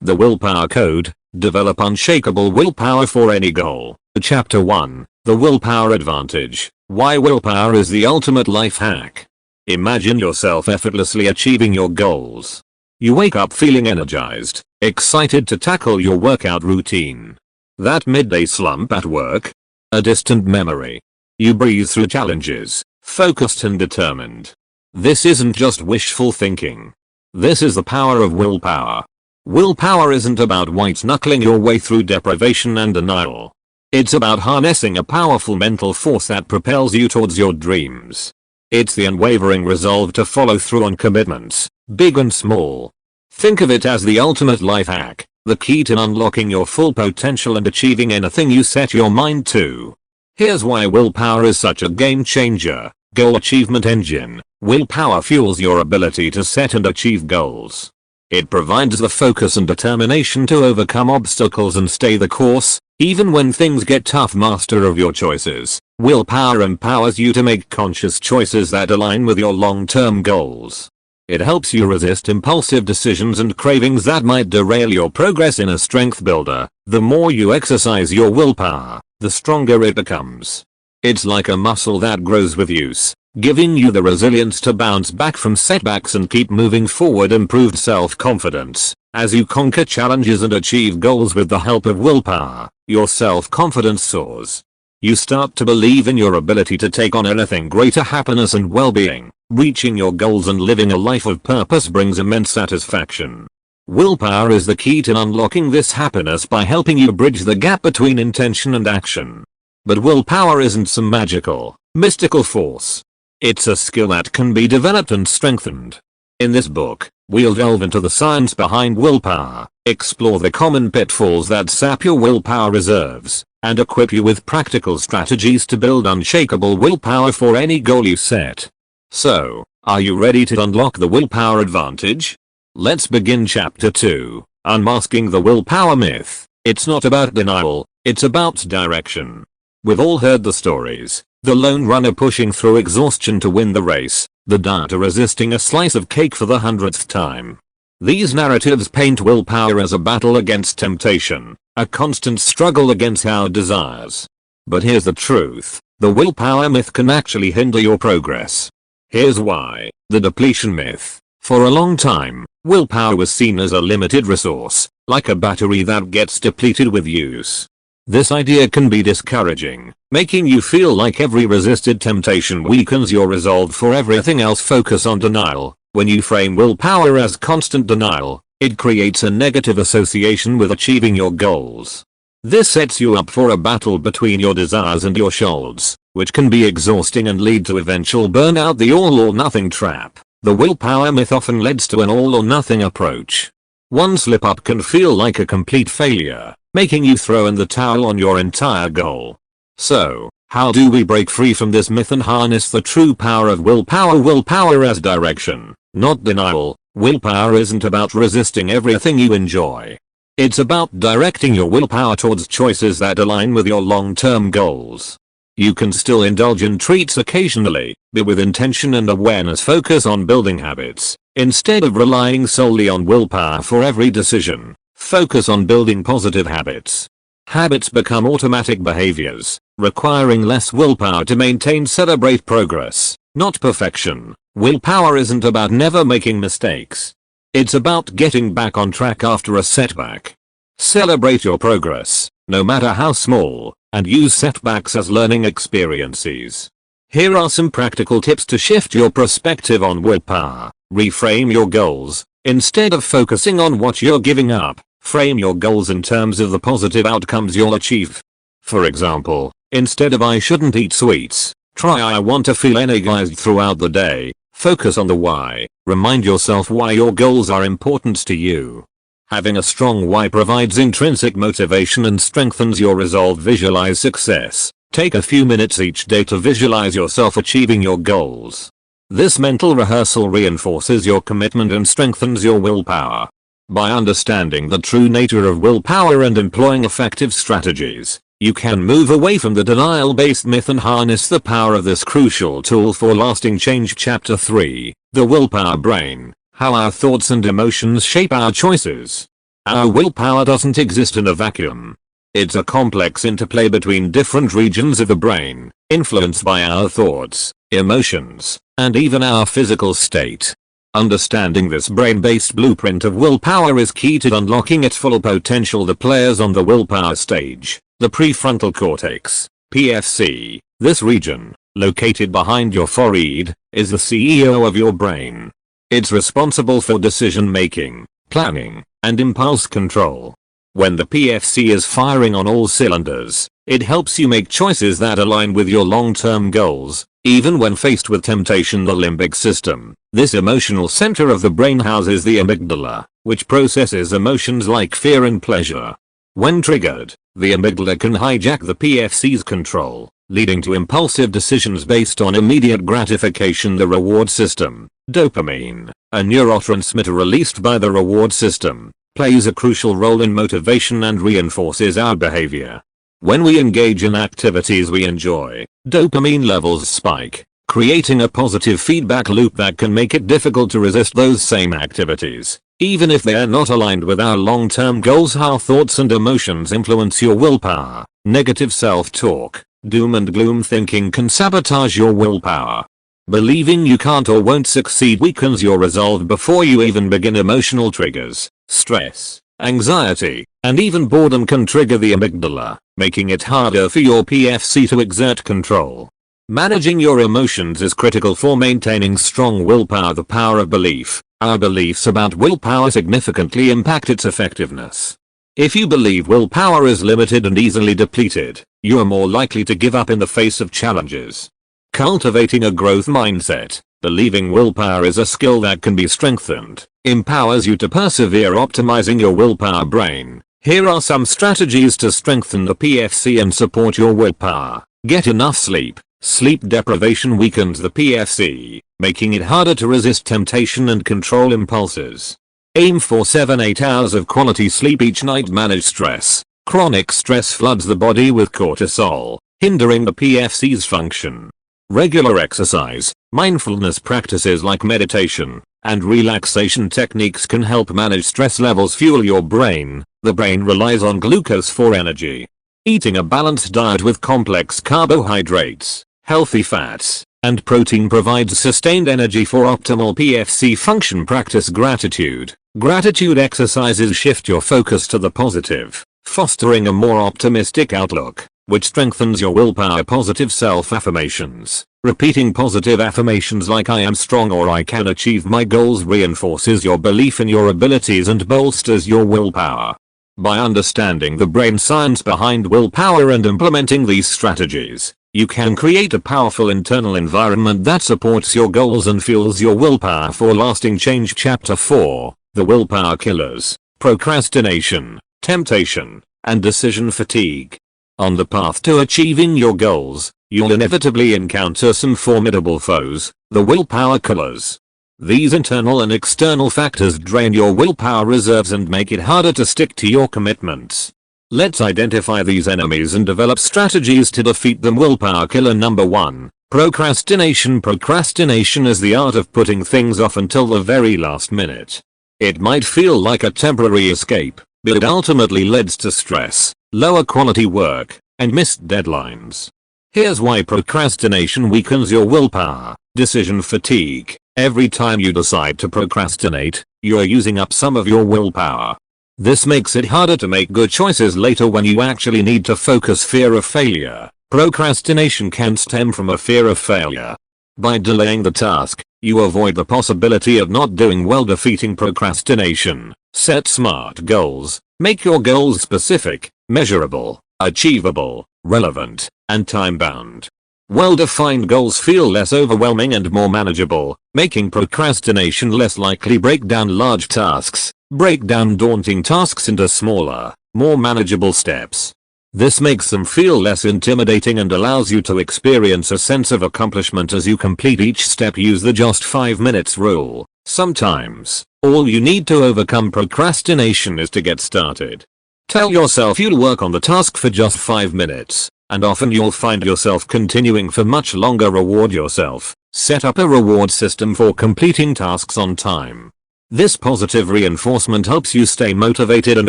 The Willpower Code, Develop Unshakable Willpower for Any Goal. Chapter 1, The Willpower Advantage, Why Willpower is the Ultimate Life Hack. Imagine yourself effortlessly achieving your goals. You wake up feeling energized, excited to tackle your workout routine. That midday slump at work? A distant memory. You breathe through challenges, focused and determined. This isn't just wishful thinking. This is the power of willpower. Willpower isn't about white-knuckling your way through deprivation and denial. It's about harnessing a powerful mental force that propels you towards your dreams. It's the unwavering resolve to follow through on commitments, big and small. Think of it as the ultimate life hack, the key to unlocking your full potential and achieving anything you set your mind to. Here's why willpower is such a game changer. Goal achievement engine. Willpower fuels your ability to set and achieve goals. It provides the focus and determination to overcome obstacles and stay the course, even when things get tough. Master of your choices. Willpower empowers you to make conscious choices that align with your long-term goals. It helps you resist impulsive decisions and cravings that might derail your progress. In a strength builder, the more you exercise your willpower, the stronger it becomes. It's like a muscle that grows with use, giving you the resilience to bounce back from setbacks and keep moving forward. Improved self-confidence. As you conquer challenges and achieve goals with the help of willpower, your self-confidence soars. You start to believe in your ability to take on anything. Greater happiness and well-being. Reaching your goals and living a life of purpose brings immense satisfaction. Willpower is the key to unlocking this happiness by helping you bridge the gap between intention and action. But willpower isn't some magical, mystical force. It's a skill that can be developed and strengthened. In this book, we'll delve into the science behind willpower, explore the common pitfalls that sap your willpower reserves, and equip you with practical strategies to build unshakable willpower for any goal you set. So, are you ready to unlock the willpower advantage? Let's begin. Chapter 2, Unmasking the Willpower Myth. It's not about denial, it's about direction. We've all heard the stories. The lone runner pushing through exhaustion to win the race, the dieter resisting a slice of cake for the 100th time. These narratives paint willpower as a battle against temptation, a constant struggle against our desires. But here's the truth, the willpower myth can actually hinder your progress. Here's why. The depletion myth. For a long time, willpower was seen as a limited resource, like a battery that gets depleted with use. This idea can be discouraging, making you feel like every resisted temptation weakens your resolve for everything else. Focus on denial. When you frame willpower as constant denial, it creates a negative association with achieving your goals. This sets you up for a battle between your desires and your shoulds, which can be exhausting and lead to eventual burnout. The all or nothing trap. The willpower myth often leads to an all or nothing approach. One slip up can feel like a complete failure, making you throw in the towel on your entire goal. So, how do we break free from this myth and harness the true power of willpower? Willpower as direction, not denial. Willpower isn't about resisting everything you enjoy. It's about directing your willpower towards choices that align with your long-term goals. You can still indulge in treats occasionally, but with intention and awareness. Focus on building habits. Instead of relying solely on willpower for every decision, focus on building positive habits. Habits become automatic behaviors, requiring less willpower to maintain. Celebrate progress, not perfection. Willpower isn't about never making mistakes. It's about getting back on track after a setback. Celebrate your progress, no matter how small, and use setbacks as learning experiences. Here are some practical tips to shift your perspective on willpower. Reframe your goals. Instead of focusing on what you're giving up, frame your goals in terms of the positive outcomes you'll achieve. For example, instead of "I shouldn't eat sweets," try "I want to feel energized throughout the day." Focus on the why. Remind yourself why your goals are important to you. Having a strong why provides intrinsic motivation and strengthens your resolve. Visualize success. Take a few minutes each day to visualize yourself achieving your goals. This mental rehearsal reinforces your commitment and strengthens your willpower. By understanding the true nature of willpower and employing effective strategies, you can move away from the denial-based myth and harness the power of this crucial tool for lasting change. Chapter 3, The Willpower Brain. How our thoughts and emotions shape our choices. Our willpower doesn't exist in a vacuum. It's a complex interplay between different regions of the brain, influenced by our thoughts, emotions, and even our physical state. Understanding this brain-based blueprint of willpower is key to unlocking its full potential. The players on the willpower stage, the prefrontal cortex, PFC. This region, located behind your forehead, is the CEO of your brain. It's responsible for decision making, planning, and impulse control. When the PFC is firing on all cylinders, it helps you make choices that align with your long-term goals, even when faced with temptation. The limbic system, this emotional center of the brain, houses the amygdala, which processes emotions like fear and pleasure. When triggered, the amygdala can hijack the PFC's control, leading to impulsive decisions based on immediate gratification. The reward system, dopamine, a neurotransmitter released by the reward system, plays a crucial role in motivation and reinforces our behavior. When we engage in activities we enjoy, dopamine levels spike, creating a positive feedback loop that can make it difficult to resist those same activities, even if they are not aligned with our long-term goals. How thoughts and emotions influence your willpower. Negative self-talk, doom and gloom thinking can sabotage your willpower. Believing you can't or won't succeed weakens your resolve before you even begin. Emotional triggers, stress, anxiety, and even boredom can trigger the amygdala, making it harder for your PFC to exert control. Managing your emotions is critical for maintaining strong willpower. The power of belief. Our beliefs about willpower significantly impact its effectiveness. If you believe willpower is limited and easily depleted, you are more likely to give up in the face of challenges. Cultivating a growth mindset, believing willpower is a skill that can be strengthened, empowers you to persevere. Optimizing your willpower brain. Here are some strategies to strengthen the PFC and support your willpower. Get enough sleep. Sleep deprivation weakens the PFC, making it harder to resist temptation and control impulses. Aim for 7-8 hours of quality sleep each night. Manage stress. Chronic stress floods the body with cortisol, hindering the PFC's function. Regular exercise, mindfulness practices like meditation, and relaxation techniques can help manage stress levels. Fuel your brain. The brain relies on glucose for energy. Eating a balanced diet with complex carbohydrates, healthy fats, and protein provides sustained energy for optimal PFC function. Practice gratitude. Gratitude exercises shift your focus to the positive, fostering a more optimistic outlook, which strengthens your willpower. Positive self-affirmations. Repeating positive affirmations like "I am strong" or "I can achieve my goals" reinforces your belief in your abilities and bolsters your willpower. By understanding the brain science behind willpower and implementing these strategies, you can create a powerful internal environment that supports your goals and fuels your willpower for lasting change. Chapter 4. The Willpower Killers. Procrastination, temptation, and decision fatigue. On the path to achieving your goals, you'll inevitably encounter some formidable foes, the willpower killers. These internal and external factors drain your willpower reserves and make it harder to stick to your commitments. Let's identify these enemies and develop strategies to defeat them. Willpower killer number 1. Procrastination. Procrastination is the art of putting things off until the very last minute. It might feel like a temporary escape, but it ultimately leads to stress, lower quality work, and missed deadlines. Here's why procrastination weakens your willpower. Decision fatigue. Every time you decide to procrastinate, you're using up some of your willpower. This makes it harder to make good choices later when you actually need to focus. Fear of failure. Procrastination can stem from a fear of failure. By delaying the task, you avoid the possibility of not doing well. Defeating procrastination. Set smart goals. Make your goals specific, measurable, achievable, relevant, and time-bound. Well-defined goals feel less overwhelming and more manageable, making procrastination less likely. Break down large tasks. Break down daunting tasks into smaller, more manageable steps. This makes them feel less intimidating and allows you to experience a sense of accomplishment as you complete each step. Use the just 5 minutes rule. Sometimes, all you need to overcome procrastination is to get started. Tell yourself you'll work on the task for just 5 minutes, and often you'll find yourself continuing for much longer. Reward yourself. Set up a reward system for completing tasks on time. This positive reinforcement helps you stay motivated and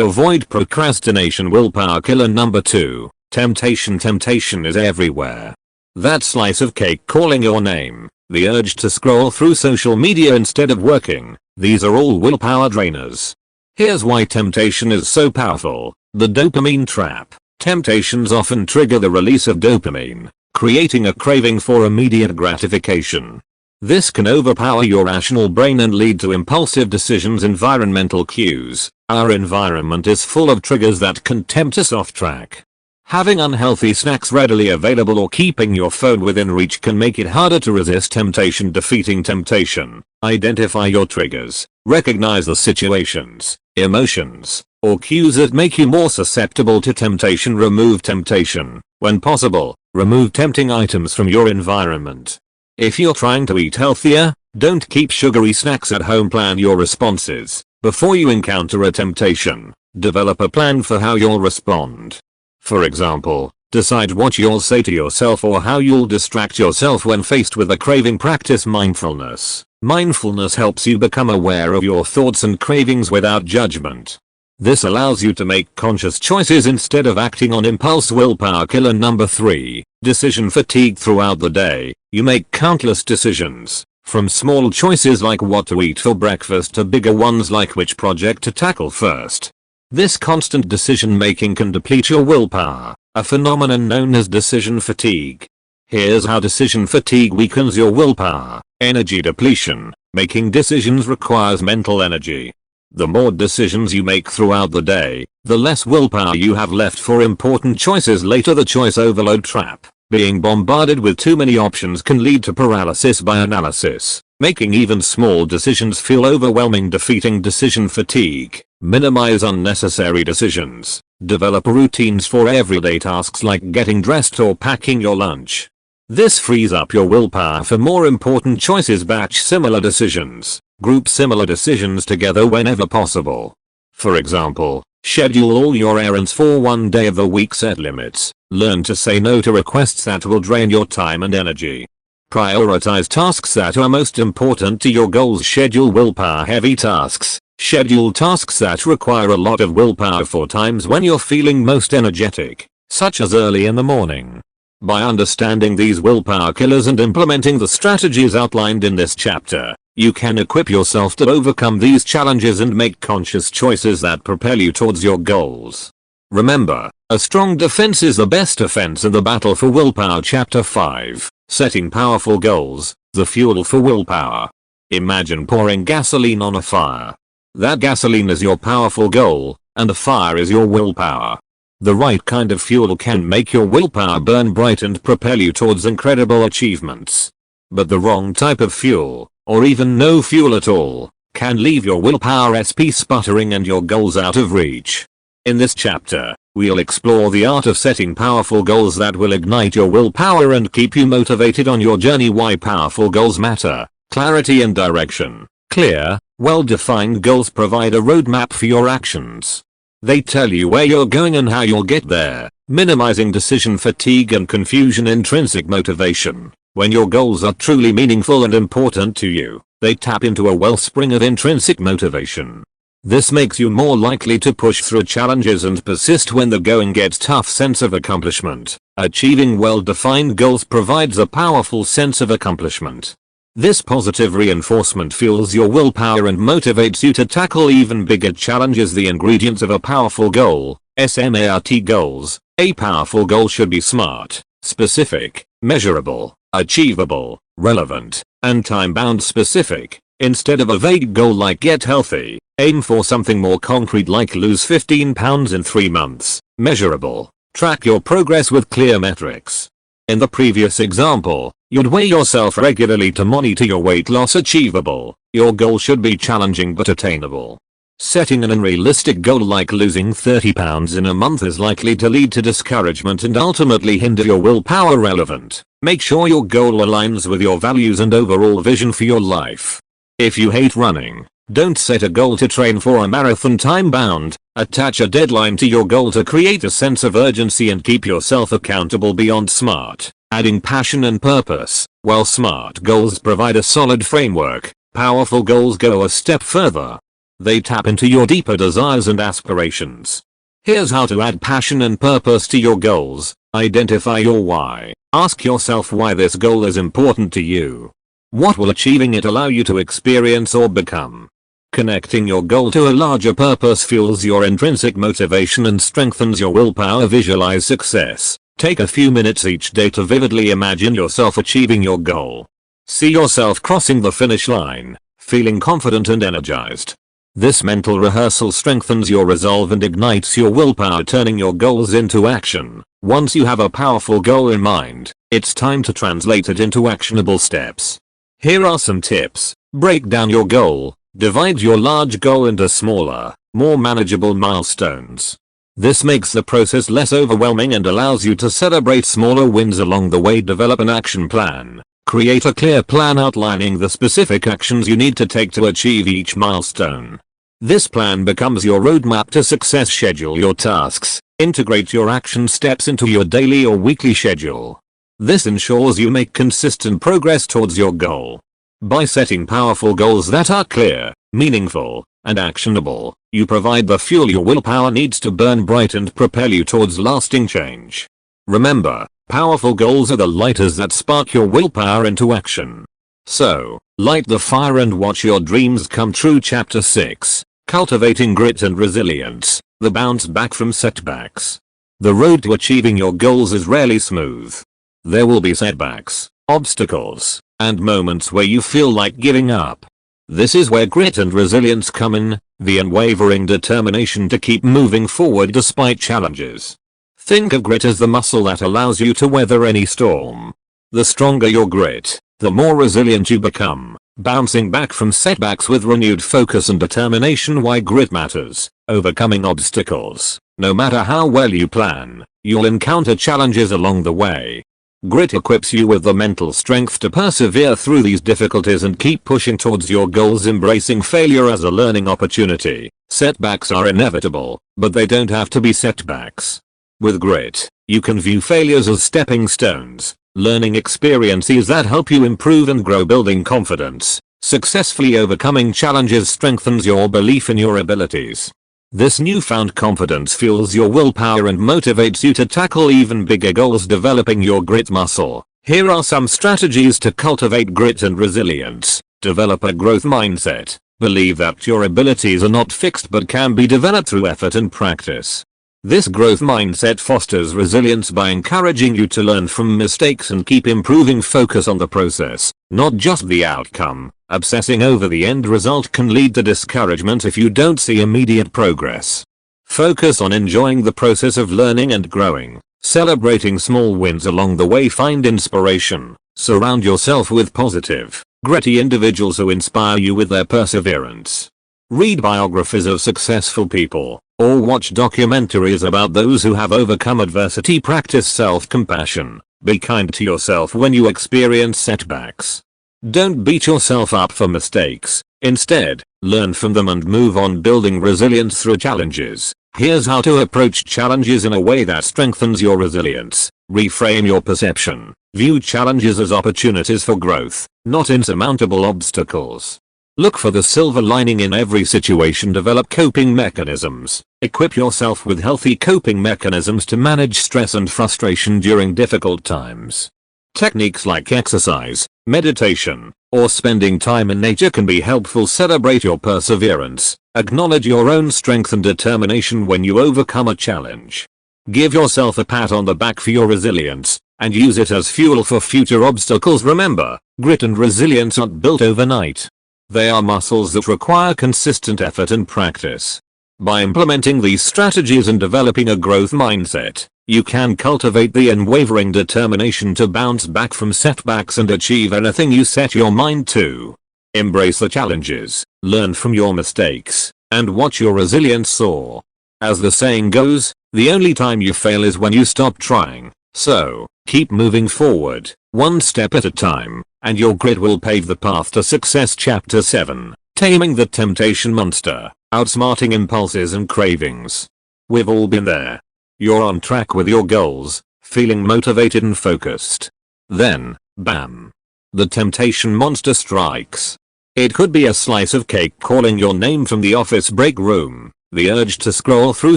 avoid procrastination. Willpower killer number 2. Temptation. Temptation is everywhere. That slice of cake calling your name, the urge to scroll through social media instead of working, these are all willpower drainers. Here's why temptation is so powerful. The dopamine trap. Temptations often trigger the release of dopamine, creating a craving for immediate gratification. This can overpower your rational brain and lead to impulsive decisions. Environmental cues. Our environment is full of triggers that can tempt us off track. Having unhealthy snacks readily available or keeping your phone within reach can make it harder to resist temptation. Defeating temptation. Identify your triggers. Recognize the situations, emotions, or cues that make you more susceptible to temptation. Remove temptation. When possible, remove tempting items from your environment. If you're trying to eat healthier, don't keep sugary snacks at home. Plan your responses. Before you encounter a temptation, develop a plan for how you'll respond. For example, decide what you'll say to yourself or how you'll distract yourself when faced with a craving. Practice mindfulness. Mindfulness helps you become aware of your thoughts and cravings without judgment. This allows you to make conscious choices instead of acting on impulse. Willpower killer number 3. Decision fatigue. Throughout the day, you make countless decisions, from small choices like what to eat for breakfast to bigger ones like which project to tackle first. This constant decision making can deplete your willpower, a phenomenon known as decision fatigue. Here's how decision fatigue weakens your willpower. Energy depletion. Making decisions requires mental energy. The more decisions you make throughout the day, the less willpower you have left for important choices later. The choice overload trap. Being bombarded with too many options can lead to paralysis by analysis, making even small decisions feel overwhelming. Defeating decision fatigue. Minimize unnecessary decisions. Develop routines for everyday tasks like getting dressed or packing your lunch. This frees up your willpower for more important choices. Batch similar decisions. Group similar decisions together whenever possible. For example, schedule all your errands for one day of the week. Set limits. Learn to say no to requests that will drain your time and energy. Prioritize tasks that are most important to your goals. Schedule willpower heavy tasks. Schedule tasks that require a lot of willpower for times when you're feeling most energetic, such as early in the morning. By understanding these willpower killers and implementing the strategies outlined in this chapter, you can equip yourself to overcome these challenges and make conscious choices that propel you towards your goals. Remember, a strong defense is the best defense in the battle for willpower. Chapter 5. Setting powerful goals, the fuel for willpower. Imagine pouring gasoline on a fire. That gasoline is your powerful goal, and the fire is your willpower. The right kind of fuel can make your willpower burn bright and propel you towards incredible achievements. But the wrong type of fuel, or even no fuel at all, can leave your willpower SP sputtering and your goals out of reach. In this chapter, we'll explore the art of setting powerful goals that will ignite your willpower and keep you motivated on your journey. Why powerful goals matter. Clarity and direction. Clear, well-defined goals provide a roadmap for your actions. They tell you where you're going and how you'll get there, minimizing decision fatigue and confusion. Intrinsic motivation. When your goals are truly meaningful and important to you, they tap into a wellspring of intrinsic motivation. This makes you more likely to push through challenges and persist when the going gets tough. Sense of accomplishment. Achieving well-defined goals provides a powerful sense of accomplishment. This positive reinforcement fuels your willpower and motivates you to tackle even bigger challenges. The ingredients of a powerful goal. SMART goals. A powerful goal should be smart, specific, measurable, achievable, relevant, and time-bound. Specific. Instead of a vague goal like get healthy, aim for something more concrete like lose 15 pounds in 3 months. Measurable. Track your progress with clear metrics. In the previous example, you'd weigh yourself regularly to monitor your weight loss. Achievable. Your goal should be challenging but attainable. Setting an unrealistic goal like losing 30 pounds in a month is likely to lead to discouragement and ultimately hinder your willpower. Relevant. Make sure your goal aligns with your values and overall vision for your life. If you hate running, don't set a goal to train for a marathon. Time-bound. Attach a deadline to your goal to create a sense of urgency and keep yourself accountable. Beyond smart. Adding passion and purpose. While smart goals provide a solid framework, Powerful goals go a step further. They tap into your deeper desires and aspirations. Here's how to add passion and purpose to your goals. Identify your why. Ask yourself why this goal is important to you. What will achieving it allow you to experience or become? Connecting your goal to a larger purpose fuels your intrinsic motivation and strengthens your willpower. Visualize success. Take a few minutes each day to vividly imagine yourself achieving your goal. See yourself crossing the finish line, feeling confident and energized. This mental rehearsal strengthens your resolve and ignites your willpower, turning your goals into action. Once you have a powerful goal in mind, it's time to translate it into actionable steps. Here are some tips. Break down your goal. Divide your large goal into smaller, more manageable milestones. This makes the process less overwhelming and allows you to celebrate smaller wins along the way. Develop an action plan. Create a clear plan outlining the specific actions you need to take to achieve each milestone. This plan becomes your roadmap to success. Schedule your tasks. Integrate your action steps into your daily or weekly schedule. This ensures you make consistent progress towards your goal. By setting powerful goals that are clear, meaningful, and actionable, you provide the fuel your willpower needs to burn bright and propel you towards lasting change. Remember, powerful goals are the lighters that spark your willpower into action. So, light the fire and watch your dreams come true. Chapter 6. Cultivating Grit and Resilience. The bounce back from setbacks. The road to achieving your goals is rarely smooth. There will be setbacks, obstacles, and moments where you feel like giving up. This is where grit and resilience come in, the unwavering determination to keep moving forward despite challenges. Think of grit as the muscle that allows you to weather any storm. The stronger your grit, the more resilient you become, bouncing back from setbacks with renewed focus and determination. Why grit matters. Overcoming obstacles. No matter how well you plan, you'll encounter challenges along the way. Grit equips you with the mental strength to persevere through these difficulties and keep pushing towards your goals. Embracing failure as a learning opportunity. Setbacks are inevitable, but they don't have to be setbacks. With grit, you can view failures as stepping stones, learning experiences that help you improve and grow. Building confidence. Successfully overcoming challenges strengthens your belief in your abilities. This newfound confidence fuels your willpower and motivates you to tackle even bigger goals. Developing your grit muscle. Here are some strategies to cultivate grit and resilience. Develop a growth mindset. Believe that your abilities are not fixed but can be developed through effort and practice. This growth mindset fosters resilience by encouraging you to learn from mistakes and keep improving. Focus on the process, not just the outcome. Obsessing over the end result can lead to discouragement if you don't see immediate progress. Focus on enjoying the process of learning and growing, celebrating small wins along the way. Find inspiration. Surround yourself with positive, gritty individuals who inspire you with their perseverance. Read biographies of successful people, or watch documentaries about those who have overcome adversity. Practice self-compassion. Be kind to yourself when you experience setbacks. Don't beat yourself up for mistakes. Instead, learn from them and move on. Building resilience through challenges. Here's how to approach challenges in a way that strengthens your resilience. Reframe your perception. View challenges as opportunities for growth, not insurmountable obstacles. Look for the silver lining in every situation. Develop coping mechanisms. Equip yourself with healthy coping mechanisms to manage stress and frustration during difficult times. Techniques like exercise, meditation, or spending time in nature can be helpful. Celebrate your perseverance. Acknowledge your own strength and determination when you overcome a challenge. Give yourself a pat on the back for your resilience, and use it as fuel for future obstacles. Remember, grit and resilience aren't built overnight. They are muscles that require consistent effort and practice. By implementing these strategies and developing a growth mindset, you can cultivate the unwavering determination to bounce back from setbacks and achieve anything you set your mind to. Embrace the challenges, learn from your mistakes, and watch your resilience soar. As the saying goes, the only time you fail is when you stop trying. So, keep moving forward, one step at a time, and your grit will pave the path to success. Chapter 7. Taming the Temptation Monster. Outsmarting impulses and cravings. We've all been there. You're on track with your goals, feeling motivated and focused. Then, bam! The temptation monster strikes. It could be a slice of cake calling your name from the office break room, the urge to scroll through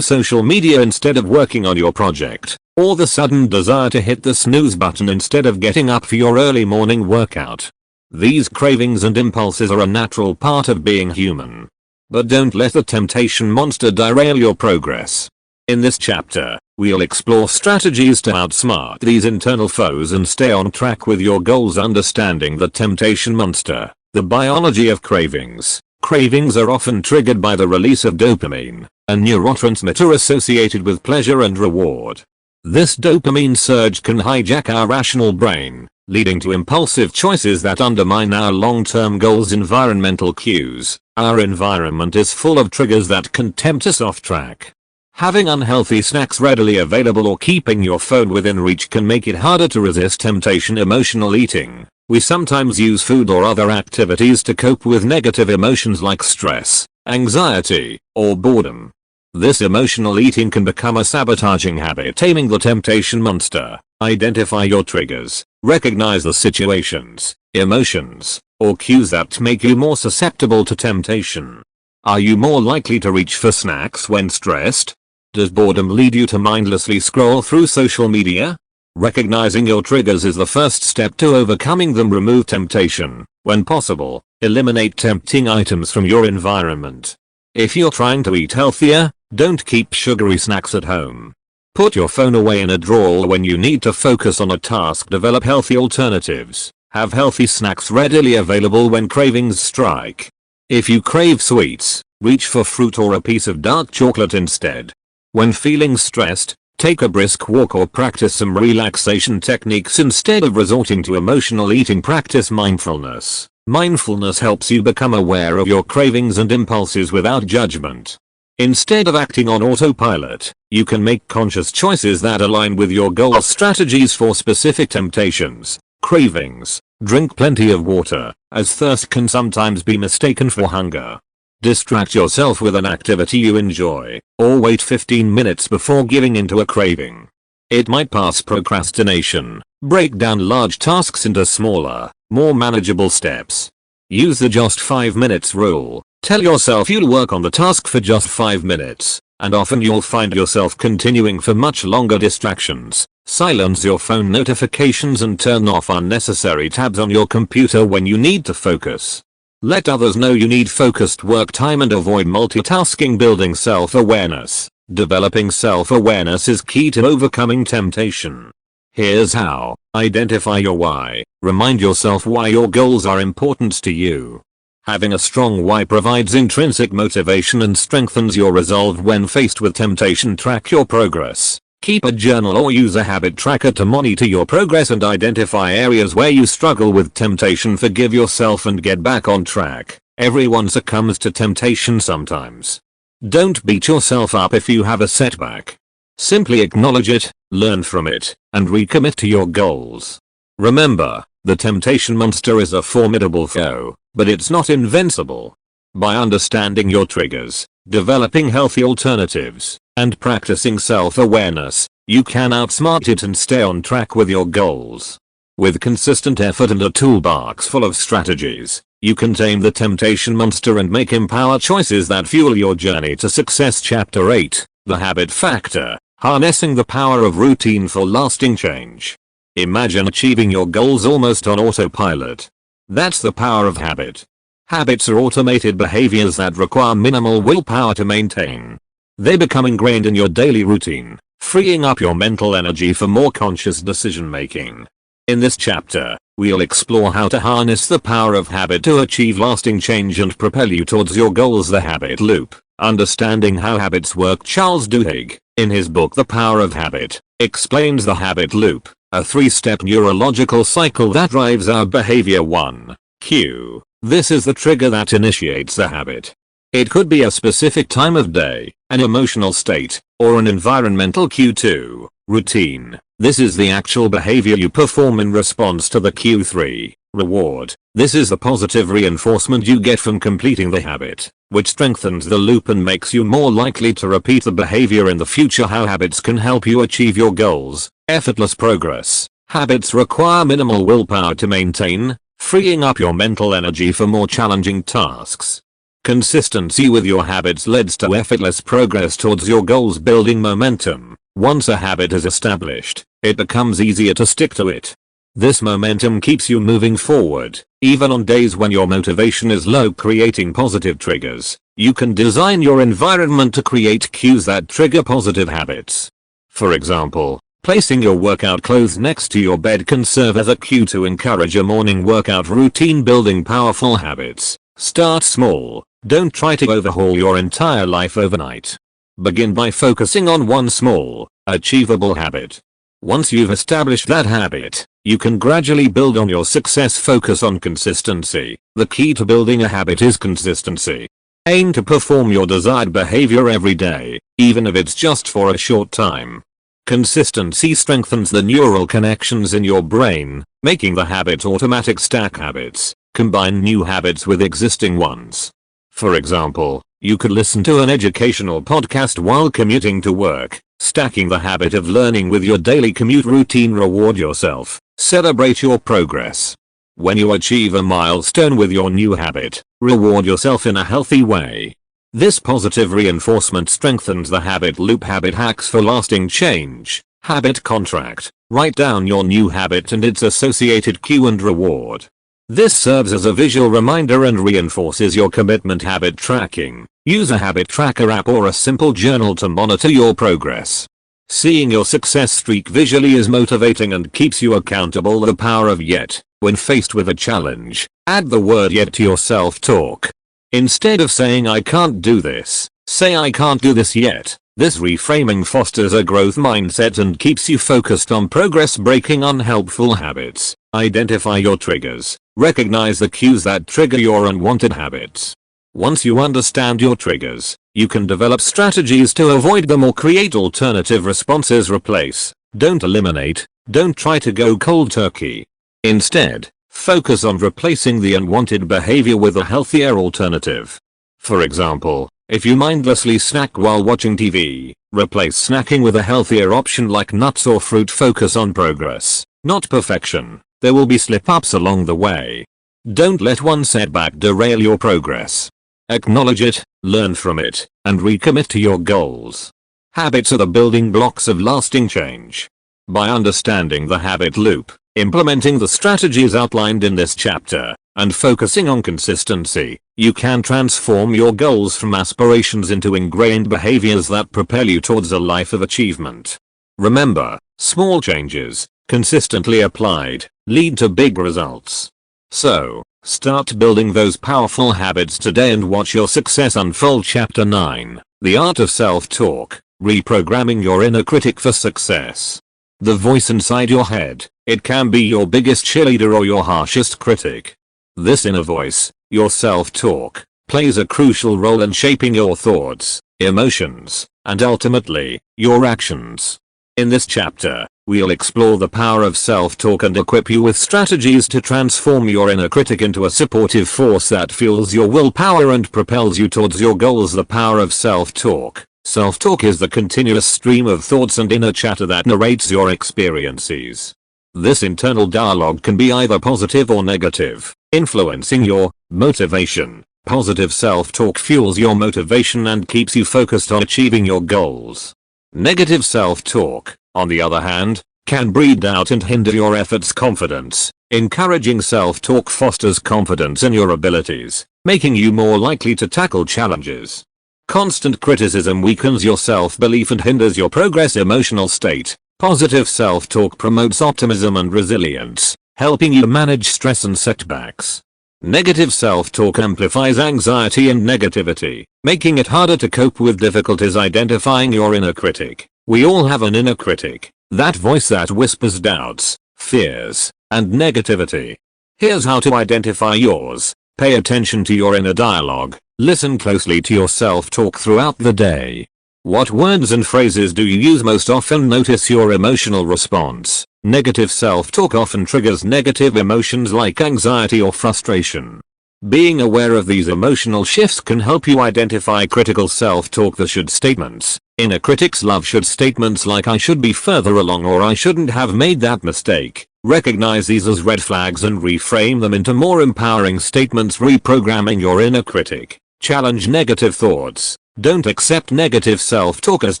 social media instead of working on your project, or the sudden desire to hit the snooze button instead of getting up for your early morning workout. These cravings and impulses are a natural part of being human. But don't let the temptation monster derail your progress. In this chapter, we'll explore strategies to outsmart these internal foes and stay on track with your goals. Understanding the temptation monster, the biology of cravings. Cravings are often triggered by the release of dopamine, a neurotransmitter associated with pleasure and reward. This dopamine surge can hijack our rational brain, leading to impulsive choices that undermine our long-term goals. Environmental cues. Our environment is full of triggers that can tempt us off track. Having unhealthy snacks readily available or keeping your phone within reach can make it harder to resist temptation. Emotional eating. We sometimes use food or other activities to cope with negative emotions like stress, anxiety, or boredom. This emotional eating can become a sabotaging habit. Taming the temptation monster. Identify your triggers. Recognize the situations, emotions, or cues that make you more susceptible to temptation. Are you more likely to reach for snacks when stressed? Does boredom lead you to mindlessly scroll through social media? Recognizing your triggers is the first step to overcoming them. Remove temptation. When possible, eliminate tempting items from your environment. If you're trying to eat healthier, don't keep sugary snacks at home. Put your phone away in a drawer when you need to focus on a task. Develop healthy alternatives. Have healthy snacks readily available when cravings strike. If you crave sweets, reach for fruit or a piece of dark chocolate instead. When feeling stressed, take a brisk walk or practice some relaxation techniques instead of resorting to emotional eating. Practice mindfulness. Mindfulness helps you become aware of your cravings and impulses without judgment. Instead of acting on autopilot, you can make conscious choices that align with your goals. Strategies for specific temptations. Cravings. Drink plenty of water, as thirst can sometimes be mistaken for hunger. Distract yourself with an activity you enjoy, or wait 15 minutes before giving into a craving. It might pass procrastination. Break down large tasks into smaller, more manageable steps. Use the just 5 minutes rule. Tell yourself you'll work on the task for just 5 minutes, and often you'll find yourself continuing for much longer. Distractions. Silence your phone notifications and turn off unnecessary tabs on your computer when you need to focus. Let others know you need focused work time and avoid multitasking. Building self-awareness. Developing self-awareness is key to overcoming temptation. Here's how. Identify your why. Remind yourself why your goals are important to you. Having a strong why provides intrinsic motivation and strengthens your resolve when faced with temptation. Track your progress. Keep a journal or use a habit tracker to monitor your progress and identify areas where you struggle with temptation. Forgive yourself and get back on track. Everyone succumbs to temptation sometimes. Don't beat yourself up if you have a setback. Simply acknowledge it, learn from it, and recommit to your goals. Remember, the temptation monster is a formidable foe, but it's not invincible. By understanding your triggers, developing healthy alternatives, and practicing self-awareness, you can outsmart it and stay on track with your goals. With consistent effort and a toolbox full of strategies, you can tame the temptation monster and make empowered choices that fuel your journey to success. Chapter 8. The Habit Factor. Harnessing the power of routine for lasting change. Imagine achieving your goals almost on autopilot. That's the power of habit. Habits are automated behaviors that require minimal willpower to maintain. They become ingrained in your daily routine, freeing up your mental energy for more conscious decision making. In this chapter, we'll explore how to harness the power of habit to achieve lasting change and propel you towards your goals. The habit loop. Understanding how habits work. Charles Duhigg, in his book The Power of Habit, explains the habit loop, a 3-step neurological cycle that drives our behavior. 1. Cue. This is the trigger that initiates the habit. It could be a specific time of day, an emotional state, or an environmental cue. 2. Routine. This is the actual behavior you perform in response to the cue. 3. Reward. This is the positive reinforcement you get from completing the habit, which strengthens the loop and makes you more likely to repeat the behavior in the future. How habits can help you achieve your goals. Effortless progress. Habits require minimal willpower to maintain. freeing up your mental energy for more challenging tasks. Consistency with your habits leads to effortless progress towards your goals, building momentum. Once a habit is established, it becomes easier to stick to it. This momentum keeps you moving forward, even on days when your motivation is low. Creating positive triggers. You can design your environment to create cues that trigger positive habits. For example, placing your workout clothes next to your bed can serve as a cue to encourage a morning workout routine. Building powerful habits. Start small. Don't try to overhaul your entire life overnight. Begin by focusing on one small, achievable habit. Once you've established that habit, you can gradually build on your success. Focus on consistency. The key to building a habit is consistency. Aim to perform your desired behavior every day, even if it's just for a short time. Consistency strengthens the neural connections in your brain, making the habit automatic. Stack habits. Combine new habits with existing ones. For example, you could listen to an educational podcast while commuting to work, stacking the habit of learning with your daily commute routine. Reward yourself. Celebrate your progress. When you achieve a milestone with your new habit, reward yourself in a healthy way. This positive reinforcement strengthens the habit loop. Habit hacks for lasting change. Habit contract. Write down your new habit and its associated cue and reward. This serves as a visual reminder and reinforces your commitment. Habit tracking. Use a habit tracker app or a simple journal to monitor your progress. Seeing your success streak visually is motivating and keeps you accountable. The power of yet. When faced with a challenge, add the word yet to your self-talk. Instead of saying I can't do this, say I can't do this yet. This reframing fosters a growth mindset and keeps you focused on progress. Breaking unhelpful habits. Identify your triggers. Recognize the cues that trigger your unwanted habits. Once you understand your triggers, you can develop strategies to avoid them or create alternative responses. Replace. Don't eliminate. Don't try to go cold turkey. Instead, focus on replacing the unwanted behavior with a healthier alternative. For example, if you mindlessly snack while watching TV, replace snacking with a healthier option like nuts or fruit. Focus on progress, not perfection. There will be slip-ups along the way. Don't let one setback derail your progress. Acknowledge it, learn from it, and recommit to your goals. Habits are the building blocks of lasting change. By understanding the habit loop, implementing the strategies outlined in this chapter, and focusing on consistency, you can transform your goals from aspirations into ingrained behaviors that propel you towards a life of achievement. Remember, small changes, consistently applied, lead to big results. So, start building those powerful habits today and watch your success unfold. Chapter 9, The Art of Self-Talk, Reprogramming Your Inner Critic for Success. The voice inside your head, it can be your biggest cheerleader or your harshest critic. This inner voice, your self-talk, plays a crucial role in shaping your thoughts, emotions, and ultimately, your actions. In this chapter, we'll explore the power of self-talk and equip you with strategies to transform your inner critic into a supportive force that fuels your willpower and propels you towards your goals. The power of self-talk. Self-talk is the continuous stream of thoughts and inner chatter that narrates your experiences. This internal dialogue can be either positive or negative, influencing your motivation. Positive self-talk fuels your motivation and keeps you focused on achieving your goals. Negative self-talk, on the other hand, can breed doubt and hinder your efforts. Confidence. Encouraging self-talk fosters confidence in your abilities, making you more likely to tackle challenges. Constant criticism weakens your self-belief and hinders your progress. Emotional state. Positive self-talk promotes optimism and resilience, helping you manage stress and setbacks. Negative self-talk amplifies anxiety and negativity, making it harder to cope with difficulties. Identifying your inner critic. We all have an inner critic, that voice that whispers doubts, fears, and negativity. Here's how to identify yours. Pay attention to your inner dialogue. Listen closely to your self-talk throughout the day. What words and phrases do you use most often? Notice your emotional response. Negative self-talk often triggers negative emotions like anxiety or frustration. Being aware of these emotional shifts can help you identify critical self-talk, the should statements. Inner critics love should statements like I should be further along or I shouldn't have made that mistake. Recognize these as red flags and reframe them into more empowering statements, reprogramming your inner critic. Challenge negative thoughts. Don't accept negative self-talk as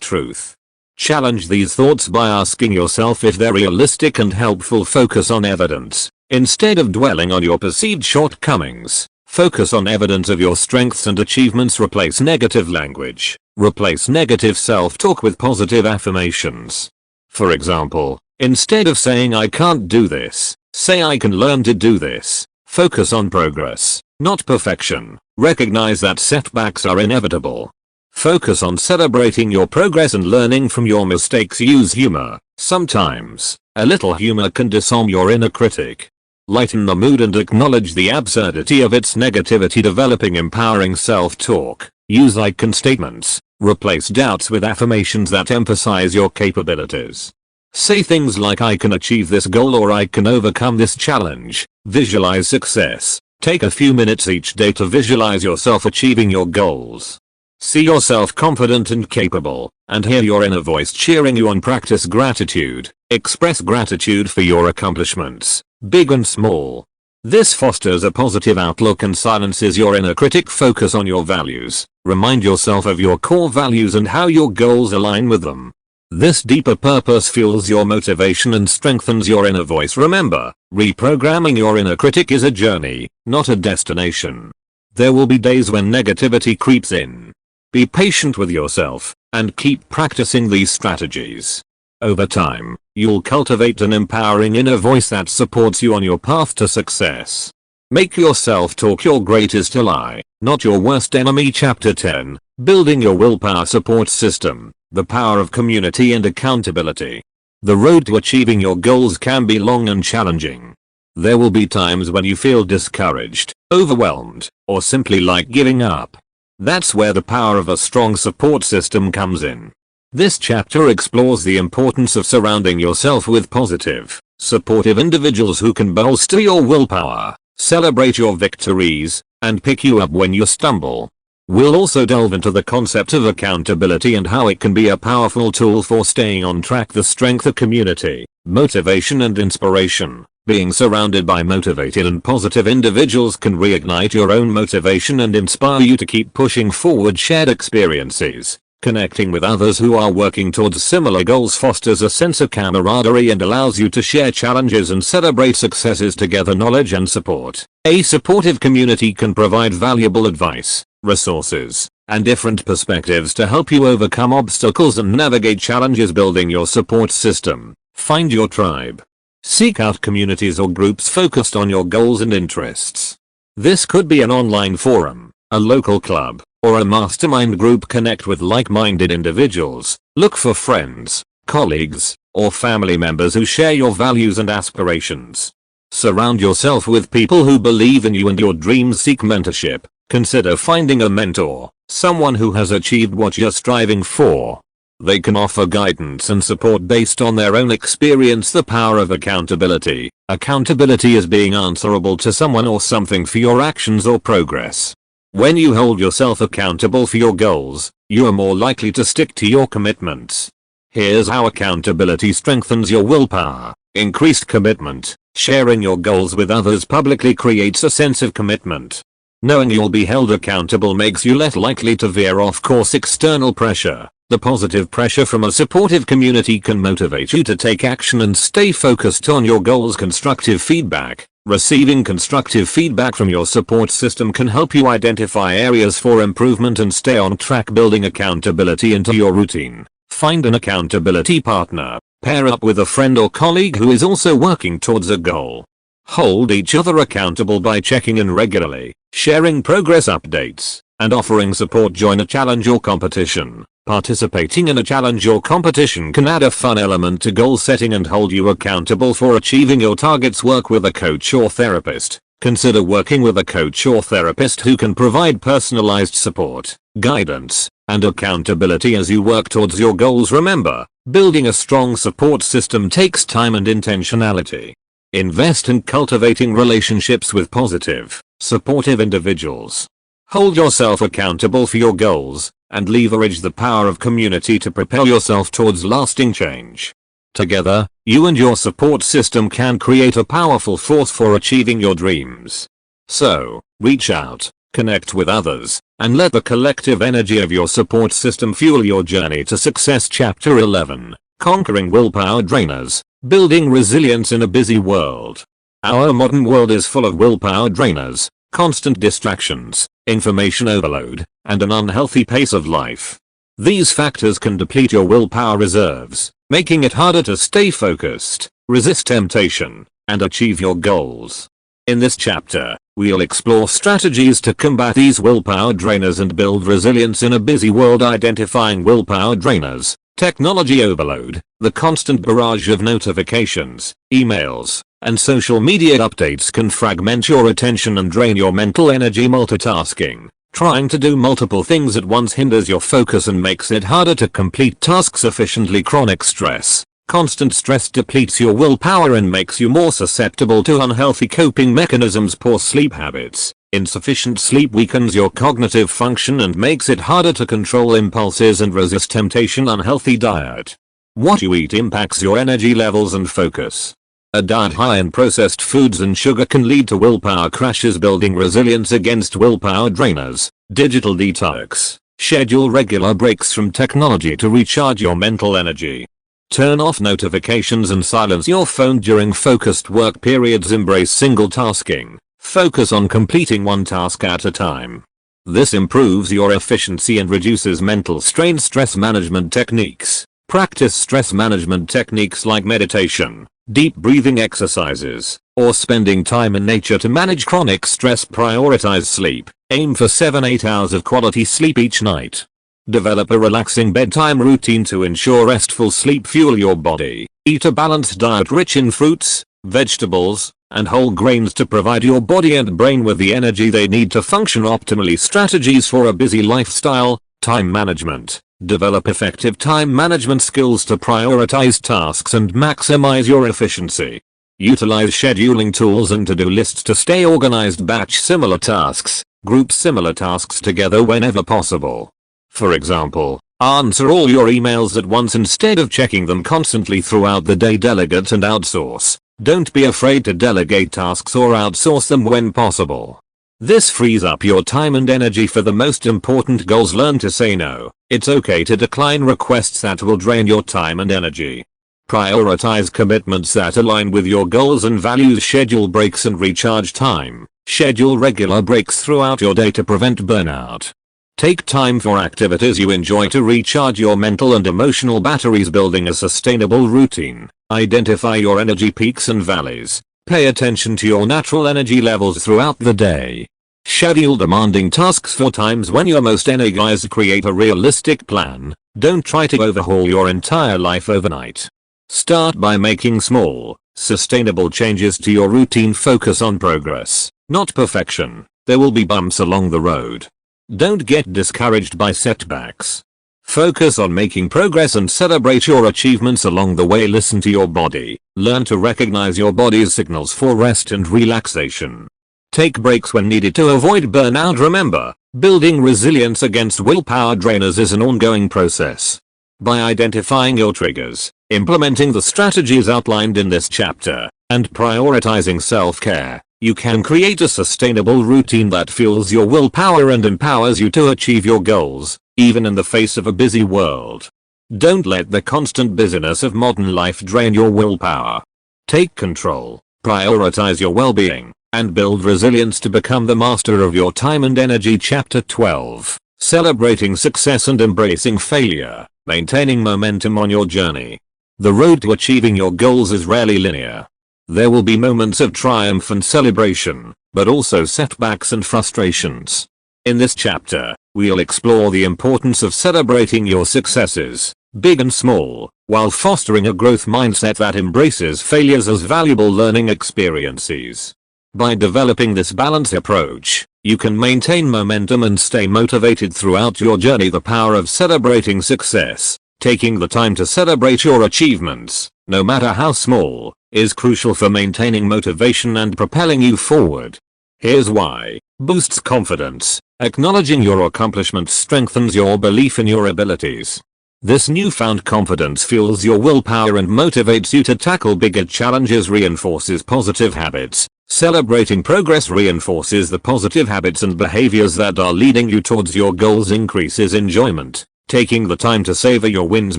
truth. Challenge these thoughts by asking yourself if they're realistic and helpful. Focus on evidence. Instead of dwelling on your perceived shortcomings, focus on evidence of your strengths and achievements. Replace negative language. Replace negative self-talk with positive affirmations. For example, instead of saying I can't do this, say I can learn to do this. Focus on progress, not perfection. Recognize that setbacks are inevitable. Focus on celebrating your progress and learning from your mistakes. Use humor. Sometimes, a little humor can disarm your inner critic. Lighten the mood and acknowledge the absurdity of its negativity. Developing empowering self-talk. Use I can statements. Replace doubts with affirmations that emphasize your capabilities. Say things like I can achieve this goal or I can overcome this challenge. Visualize success. Take a few minutes each day to visualize yourself achieving your goals. See yourself confident and capable, and hear your inner voice cheering you on. Practice gratitude. Express gratitude for your accomplishments, big and small. This fosters a positive outlook and silences your inner critic. Focus on your values. Remind yourself of your core values and how your goals align with them. This deeper purpose fuels your motivation and strengthens your inner voice. Remember, reprogramming your inner critic is a journey, not a destination. There will be days when negativity creeps in. Be patient with yourself, and keep practicing these strategies. Over time, you'll cultivate an empowering inner voice that supports you on your path to success. Make your self-talk your greatest ally, not your worst enemy. Chapter 10. Building your willpower support system. The power of community and accountability. The road to achieving your goals can be long and challenging. There will be times when you feel discouraged, overwhelmed, or simply like giving up. That's where the power of a strong support system comes in. This chapter explores the importance of surrounding yourself with positive, supportive individuals who can bolster your willpower, celebrate your victories, and pick you up when you stumble. We'll also delve into the concept of accountability and how it can be a powerful tool for staying on track. The strength of community, motivation and inspiration. Being surrounded by motivated and positive individuals can reignite your own motivation and inspire you to keep pushing forward. Shared experiences. Connecting with others who are working towards similar goals fosters a sense of camaraderie and allows you to share challenges and celebrate successes together. Knowledge and support. A supportive community can provide valuable advice, resources, and different perspectives to help you overcome obstacles and navigate challenges. Building your support system. Find your tribe. Seek out communities or groups focused on your goals and interests. This could be an online forum, a local club, or a mastermind group. Connect with like-minded individuals. Look for friends, colleagues, or family members who share your values and aspirations. Surround yourself with people who believe in you and your dreams. Seek mentorship. Consider finding a mentor, someone who has achieved what you're striving for. They can offer guidance and support based on their own experience. The power of accountability. Accountability is being answerable to someone or something for your actions or progress. When you hold yourself accountable for your goals, you are more likely to stick to your commitments. Here's how accountability strengthens your willpower. Increased commitment. Sharing your goals with others publicly creates a sense of commitment. Knowing you'll be held accountable makes you less likely to veer off course. External pressure. The positive pressure from a supportive community can motivate you to take action and stay focused on your goals. Constructive feedback. Receiving constructive feedback from your support system can help you identify areas for improvement and stay on track. Building accountability into your routine. Find an accountability partner. Pair up with a friend or colleague who is also working towards a goal. Hold each other accountable by checking in regularly, sharing progress updates, and offering support. Join a challenge or competition. Participating in a challenge or competition can add a fun element to goal setting and hold you accountable for achieving your targets. Work with a coach or therapist. Consider working with a coach or therapist who can provide personalized support, guidance, and accountability as you work towards your goals. Remember, building a strong support system takes time and intentionality. Invest in cultivating relationships with positive, supportive individuals. Hold yourself accountable for your goals, and leverage the power of community to propel yourself towards lasting change. Together, you and your support system can create a powerful force for achieving your dreams. So, reach out, connect with others, and let the collective energy of your support system fuel your journey to success. Chapter 11, Conquering Willpower Drainers, Building Resilience in a Busy World. Our modern world is full of willpower drainers, constant distractions, information overload, and an unhealthy pace of life. These factors can deplete your willpower reserves, making it harder to stay focused, resist temptation, and achieve your goals. In this chapter, we'll explore strategies to combat these willpower drainers and build resilience in a busy world. Identifying willpower drainers, technology overload, the constant barrage of notifications, emails, and social media updates can fragment your attention and drain your mental energy. Multitasking, trying to do multiple things at once, hinders your focus and makes it harder to complete tasks efficiently. Chronic stress, constant stress depletes your willpower and makes you more susceptible to unhealthy coping mechanisms. Poor sleep habits, insufficient sleep weakens your cognitive function and makes it harder to control impulses and resist temptation. Unhealthy diet, what you eat impacts your energy levels and focus. A diet high in processed foods and sugar can lead to willpower crashes. Building resilience against willpower drainers, digital detox, schedule regular breaks from technology to recharge your mental energy. Turn off notifications and silence your phone during focused work periods. Embrace single tasking, focus on completing one task at a time. This improves your efficiency and reduces mental strain. Stress management techniques, practice stress management techniques like meditation, deep breathing exercises, or spending time in nature to manage chronic stress. Prioritize sleep, aim for 7-8 hours of quality sleep each night. Develop a relaxing bedtime routine to ensure restful sleep. Fuel your body, eat a balanced diet rich in fruits, vegetables, and whole grains to provide your body and brain with the energy they need to function optimally. Strategies for a busy lifestyle, time management. Develop effective time management skills to prioritize tasks and maximize your efficiency. Utilize scheduling tools and to-do lists to stay organized. Batch similar tasks, group similar tasks together whenever possible. For example, answer all your emails at once instead of checking them constantly throughout the day. Delegate and outsource. Don't be afraid to delegate tasks or outsource them when possible. This frees up your time and energy for the most important goals. Learn to say no. It's okay to decline requests that will drain your time and energy. Prioritize commitments that align with your goals and values. Schedule breaks and recharge time. Schedule regular breaks throughout your day to prevent burnout. Take time for activities you enjoy to recharge your mental and emotional batteries. Building a sustainable routine. Identify your energy peaks and valleys. Pay attention to your natural energy levels throughout the day. Schedule demanding tasks for times when you're most energized. Create a realistic plan. Don't try to overhaul your entire life overnight. Start by making small, sustainable changes to your routine. Focus on progress, not perfection. There will be bumps along the road. Don't get discouraged by setbacks. Focus on making progress and celebrate your achievements along the way. Listen to your body. Learn to recognize your body's signals for rest and relaxation. Take breaks when needed to avoid burnout. Remember, building resilience against willpower drainers is an ongoing process. By identifying your triggers, implementing the strategies outlined in this chapter, and prioritizing self-care, you can create a sustainable routine that fuels your willpower and empowers you to achieve your goals, even in the face of a busy world. Don't let the constant busyness of modern life drain your willpower. Take control, prioritize your well-being, and build resilience to become the master of your time and energy. Chapter 12, Celebrating Success and Embracing Failure, Maintaining Momentum on Your Journey. The road to achieving your goals is rarely linear. There will be moments of triumph and celebration, but also setbacks and frustrations. In this chapter, we'll explore the importance of celebrating your successes, big and small, while fostering a growth mindset that embraces failures as valuable learning experiences. By developing this balanced approach, you can maintain momentum and stay motivated throughout your journey. The power of celebrating success, taking the time to celebrate your achievements, no matter how small, is crucial for maintaining motivation and propelling you forward. Here's why. Boosts confidence. Acknowledging your accomplishments strengthens your belief in your abilities. This newfound confidence fuels your willpower and motivates you to tackle bigger challenges. Reinforces positive habits. Celebrating progress reinforces the positive habits and behaviors that are leading you towards your goals. Increases enjoyment. Taking the time to savor your wins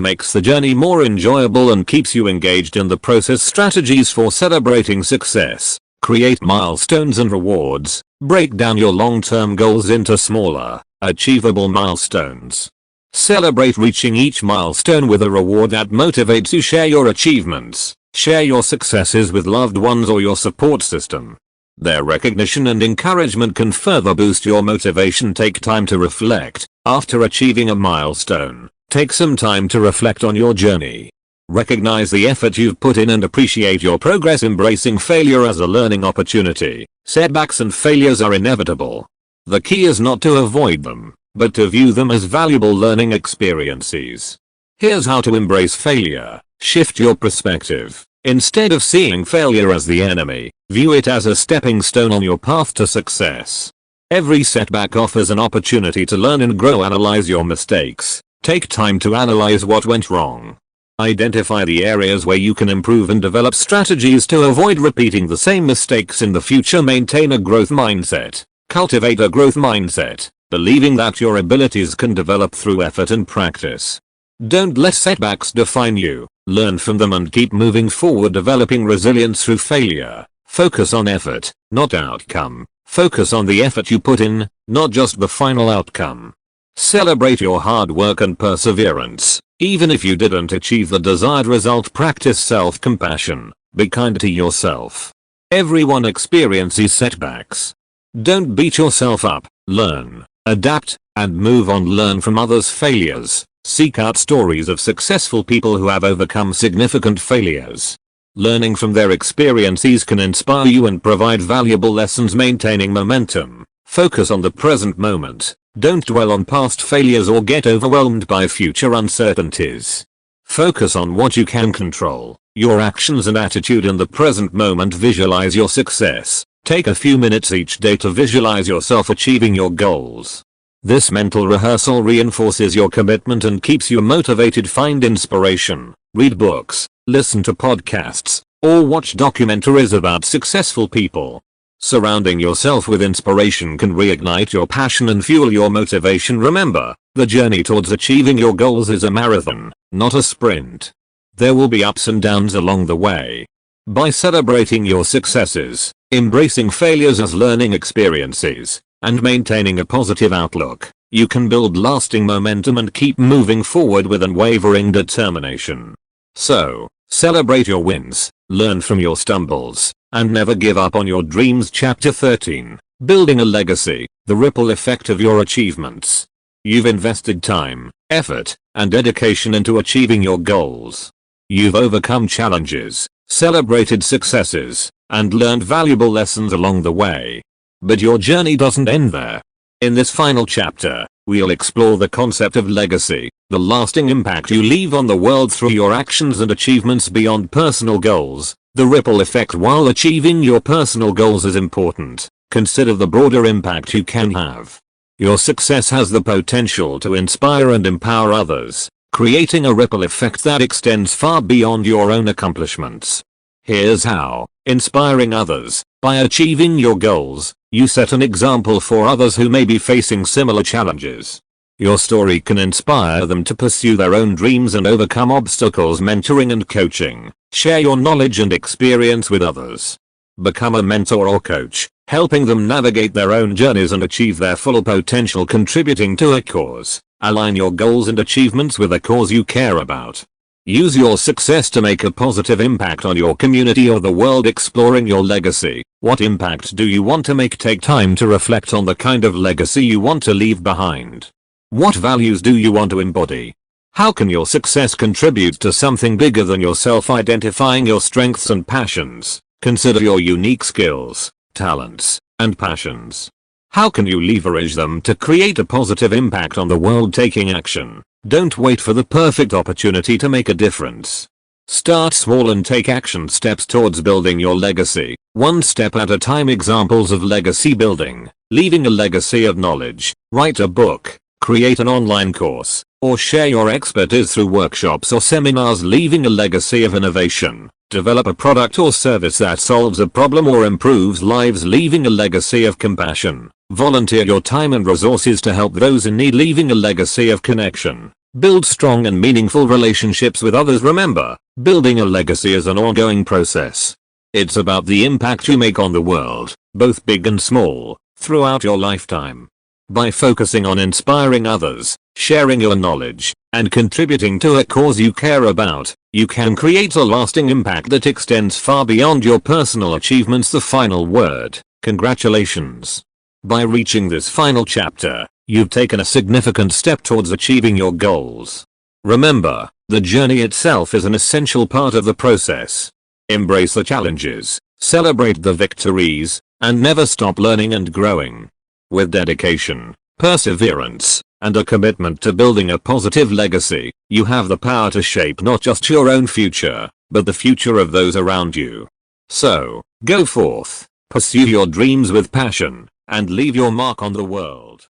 makes the journey more enjoyable and keeps you engaged in the process. Strategies for celebrating success. Create milestones and rewards. Break down your long-term goals into smaller, achievable milestones. Celebrate reaching each milestone with a reward that motivates you. Share your achievements. Share your successes with loved ones or your support system. Their recognition and encouragement can further boost your motivation. Take time to reflect. After achieving a milestone, take some time to reflect on your journey. Recognize the effort you've put in and appreciate your progress. Embracing failure as a learning opportunity. Setbacks and failures are inevitable. The key is not to avoid them, but to view them as valuable learning experiences. Here's how to embrace failure. Shift your perspective. Instead of seeing failure as the enemy, view it as a stepping stone on your path to success. Every setback offers an opportunity to learn and grow. Analyze your mistakes. Take time to analyze what went wrong. Identify the areas where you can improve and develop strategies to avoid repeating the same mistakes in the future. Maintain a growth mindset. Cultivate a growth mindset, believing that your abilities can develop through effort and practice. Don't let setbacks define you. Learn from them and keep moving forward. Developing resilience through failure. Focus on effort, not outcome. Focus on the effort you put in, not just the final outcome. Celebrate your hard work and perseverance. Even if you didn't achieve the desired result. Practice self-compassion. Be kind to yourself. Everyone experiences setbacks. Don't beat yourself up. Learn, adapt, and move on. Learn from others' failures. Seek out stories of successful people who have overcome significant failures. Learning from their experiences can inspire you and provide valuable lessons. Maintaining momentum. Focus on the present moment. Don't dwell on past failures or get overwhelmed by future uncertainties. Focus on what you can control, your actions and attitude in the present moment. Visualize your success. Take a few minutes each day to visualize yourself achieving your goals. This mental rehearsal reinforces your commitment and keeps you motivated. Find inspiration. Read books, listen to podcasts, or watch documentaries about successful people. Surrounding yourself with inspiration can reignite your passion and fuel your motivation. Remember, the journey towards achieving your goals is a marathon, not a sprint. There will be ups and downs along the way. By celebrating your successes, embracing failures as learning experiences, and maintaining a positive outlook, you can build lasting momentum and keep moving forward with unwavering determination. So, celebrate your wins, learn from your stumbles, and never give up on your dreams. Chapter 13. Building a legacy, the ripple effect of your achievements. You've invested time, effort, and dedication into achieving your goals. You've overcome challenges, celebrated successes, and learned valuable lessons along the way. But your journey doesn't end there. In this final chapter, we'll explore the concept of legacy, the lasting impact you leave on the world through your actions and achievements beyond personal goals. The ripple effect. While achieving your personal goals is important, consider the broader impact you can have. Your success has the potential to inspire and empower others, creating a ripple effect that extends far beyond your own accomplishments. Here's how. Inspiring others. By achieving your goals, you set an example for others who may be facing similar challenges. Your story can inspire them to pursue their own dreams and overcome obstacles. Mentoring and coaching. Share your knowledge and experience with others. Become a mentor or coach, helping them navigate their own journeys and achieve their full potential. Contributing to a cause. Align your goals and achievements with a cause you care about. Use your success to make a positive impact on your community or the world. Exploring your legacy. What impact do you want to make? Take time to reflect on the kind of legacy you want to leave behind. What values do you want to embody? How can your success contribute to something bigger than yourself? Identifying your strengths and passions. Consider your unique skills, talents, and passions. How can you leverage them to create a positive impact on the world? Taking action. Don't wait for the perfect opportunity to make a difference. Start small and take action steps towards building your legacy, one step at a time. Examples of legacy building: leaving a legacy of knowledge, write a book, create an online course, or share your expertise through workshops or seminars. Leaving a legacy of innovation, develop a product or service that solves a problem or improves lives. Leaving a legacy of compassion, volunteer your time and resources to help those in need. Leaving a legacy of connection, build strong and meaningful relationships with others. Remember, building a legacy is an ongoing process. It's about the impact you make on the world, both big and small, throughout your lifetime. By focusing on inspiring others, sharing your knowledge, and contributing to a cause you care about, you can create a lasting impact that extends far beyond your personal achievements. The final word: congratulations. By reaching this final chapter, you've taken a significant step towards achieving your goals. Remember, the journey itself is an essential part of the process. Embrace the challenges, celebrate the victories, and never stop learning and growing. With dedication, perseverance, and a commitment to building a positive legacy, you have the power to shape not just your own future, but the future of those around you. So, go forth, pursue your dreams with passion, and leave your mark on the world.